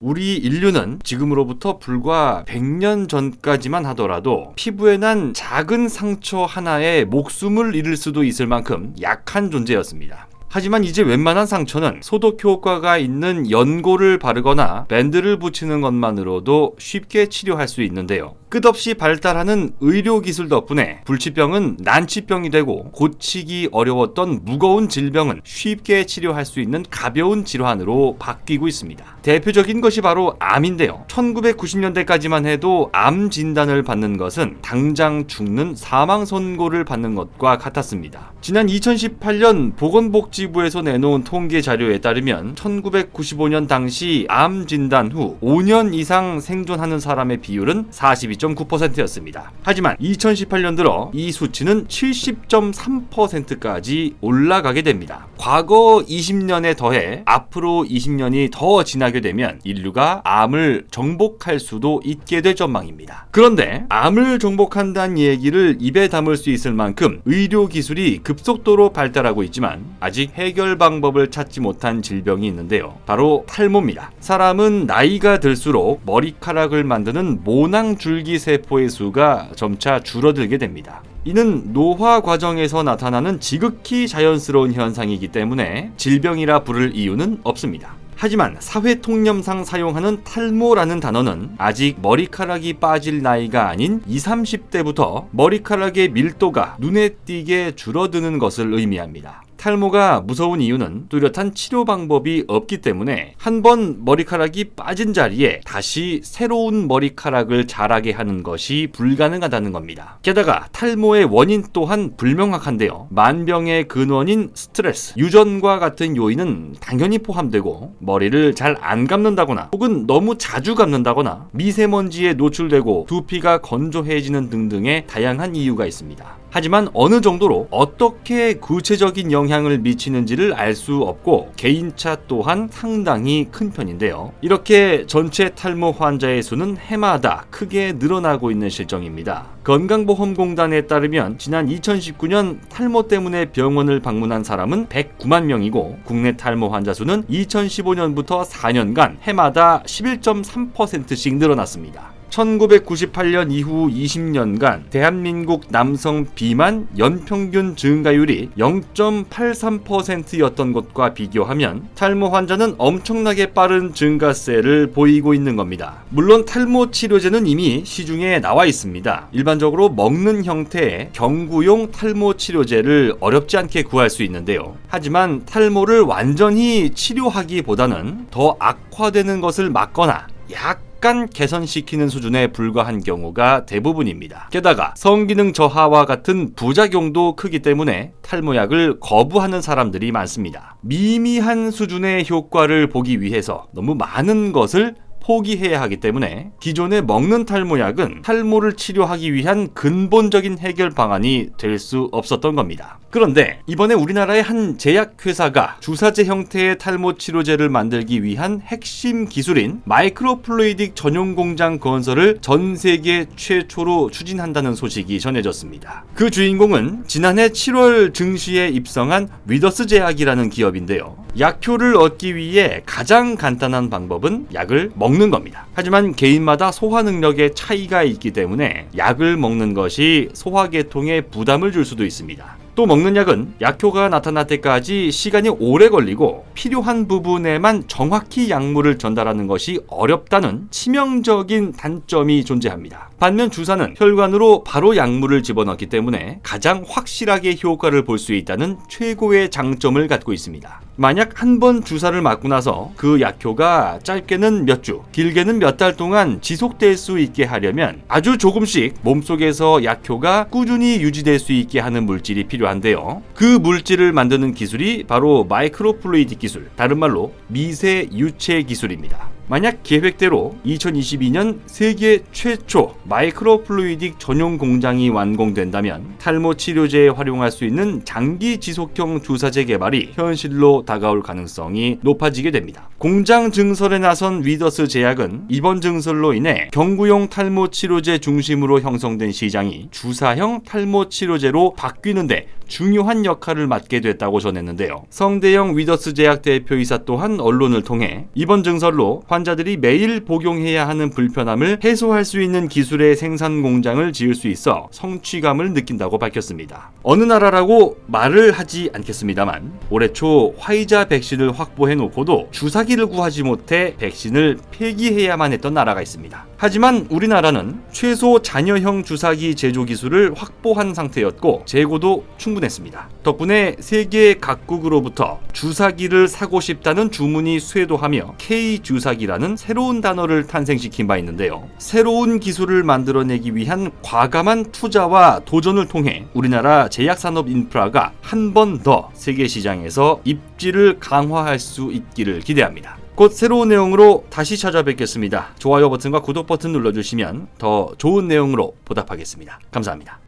우리 인류는 지금으로부터 불과 100년 전까지만 하더라도 피부에 난 작은 상처 하나에 목숨을 잃을 수도 있을 만큼 약한 존재였습니다. 하지만 이제 웬만한 상처는 소독 효과가 있는 연고를 바르거나 밴드를 붙이는 것만으로도 쉽게 치료할 수 있는데요. 끝없이 발달하는 의료기술 덕분에 불치병은 난치병이 되고 고치기 어려웠던 무거운 질병은 쉽게 치료할 수 있는 가벼운 질환으로 바뀌고 있습니다. 대표적인 것이 바로 암인데요. 1990년대까지만 해도 암 진단을 받는 것은 당장 죽는 사망 선고를 받는 것과 같았습니다. 지난 2018년 보건복지부에서 내놓은 통계 자료에 따르면 1995년 당시 암 진단 후 5년 이상 생존하는 사람의 비율은 42.9%였습니다. 하지만 2018년 들어 이 수치는 70.3%까지 올라가게 됩니다. 과거 20년에 더해 앞으로 20년이 더 지나게 되면 인류가 암을 정복할 수도 있게 될 전망입니다. 그런데 암을 정복한다는 얘기를 입에 담을 수 있을 만큼 의료 기술이 급속도로 발달하고 있지만 아직 해결 방법을 찾지 못한 질병이 있는데요. 바로 탈모입니다. 사람은 나이가 들수록 머리카락을 만드는 모낭줄기 세포의 수가 점차 줄어들게 됩니다. 이는 노화 과정에서 나타나는 지극히 자연스러운 현상이기 때문에 질병이라 부를 이유는 없습니다. 하지만 사회통념상 사용하는 탈모라는 단어는 아직 머리카락이 빠질 나이가 아닌 20, 30대부터 머리카락의 밀도가 눈에 띄게 줄어드는 것을 의미합니다. 탈모가 무서운 이유는 뚜렷한 치료 방법이 없기 때문에 한번 머리카락이 빠진 자리에 다시 새로운 머리카락을 자라게 하는 것이 불가능하다는 겁니다. 게다가 탈모의 원인 또한 불명확한데요. 만병의 근원인 스트레스, 유전과 같은 요인은 당연히 포함되고 머리를 잘 안 감는다거나 혹은 너무 자주 감는다거나 미세먼지에 노출되고 두피가 건조해지는 등등의 다양한 이유가 있습니다. 하지만 어느 정도로 어떻게 구체적인 영향을 미치는지를 알 수 없고 개인차 또한 상당히 큰 편인데요. 이렇게 전체 탈모 환자의 수는 해마다 크게 늘어나고 있는 실정입니다. 건강보험공단에 따르면 지난 2019년 탈모 때문에 병원을 방문한 사람은 109만 명이고 국내 탈모 환자 수는 2015년부터 4년간 해마다 11.3%씩 늘어났습니다. 1998년 이후 20년간 대한민국 남성 비만 연평균 증가율이 0.83%였던 것과 비교하면 탈모 환자는 엄청나게 빠른 증가세를 보이고 있는 겁니다. 물론 탈모 치료제는 이미 시중에 나와 있습니다. 일반적으로 먹는 형태의 경구용 탈모 치료제를 어렵지 않게 구할 수 있는데요. 하지만 탈모를 완전히 치료하기보다는 더 악화되는 것을 막거나 약간 개선시키는 수준에 불과한 경우가 대부분입니다. 게다가 성기능 저하와 같은 부작용도 크기 때문에 탈모약을 거부하는 사람들이 많습니다. 미미한 수준의 효과를 보기 위해서 너무 많은 것을 포기해야 하기 때문에 기존에 먹는 탈모약은 탈모를 치료하기 위한 근본적인 해결 방안이 될 수 없었던 겁니다. 그런데 이번에 우리나라의 한 제약회사가 주사제 형태의 탈모 치료제를 만들기 위한 핵심 기술인 마이크로플루이딕 전용 공장 건설을 전 세계 최초로 추진한다는 소식이 전해졌습니다. 그 주인공은 지난해 7월 증시에 입성한 위더스 제약이라는 기업인데요. 약효를 얻기 위해 가장 간단한 방법은 약을 먹는 겁니다. 하지만 개인마다 소화 능력의 차이가 있기 때문에 약을 먹는 것이 소화계통에 부담을 줄 수도 있습니다. 또 먹는 약은 약효가 나타날 때까지 시간이 오래 걸리고 필요한 부분에만 정확히 약물을 전달하는 것이 어렵다는 치명적인 단점이 존재합니다. 반면 주사는 혈관으로 바로 약물을 집어넣기 때문에 가장 확실하게 효과를 볼 수 있다는 최고의 장점을 갖고 있습니다. 만약 한 번 주사를 맞고 나서 그 약효가 짧게는 몇 주, 길게는 몇 달 동안 지속될 수 있게 하려면 아주 조금씩 몸속에서 약효가 꾸준히 유지될 수 있게 하는 물질이 필요한데요. 그 물질을 만드는 기술이 바로 마이크로플루이딕 기술, 다른 말로 미세 유체 기술입니다. 만약 계획대로 2022년 세계 최초 마이크로플루이딕 전용 공장이 완공된다면 탈모 치료제에 활용할 수 있는 장기 지속형 주사제 개발이 현실로 다가올 가능성이 높아지게 됩니다. 공장 증설에 나선 위더스 제약은 이번 증설로 인해 경구용 탈모 치료제 중심으로 형성된 시장이 주사형 탈모 치료제로 바뀌는데 중요한 역할을 맡게 됐다고 전했는데요. 성대영 위더스 제약 대표이사 또한 언론을 통해 이번 증설로 환자들이 매일 복용해야 하는 불편함을 해소할 수 있는 기술의 생산 공장을 지을 수 있어 성취감을 느낀다고 밝혔습니다. 어느 나라라고 말을 하지 않겠습니다만 올해 초 화이자 백신을 확보해 놓고도 주사기를 구하지 못해 백신을 폐기해야만 했던 나라가 있습니다. 하지만 우리나라는 최소 잔여형 주사기 제조 기술을 확보한 상태였고 재고도 충분했습니다. 덕분에 세계 각국으로부터 주사기를 사고 싶다는 주문이 쇄도하며 K주사기라는 새로운 단어를 탄생시킨 바 있는데요. 새로운 기술을 만들어내기 위한 과감한 투자와 도전을 통해 우리나라 제약산업 인프라가 한 번 더 세계 시장에서 입지를 강화할 수 있기를 기대합니다. 곧 새로운 내용으로 다시 찾아뵙겠습니다. 좋아요 버튼과 구독 버튼 눌러주시면 더 좋은 내용으로 보답하겠습니다. 감사합니다.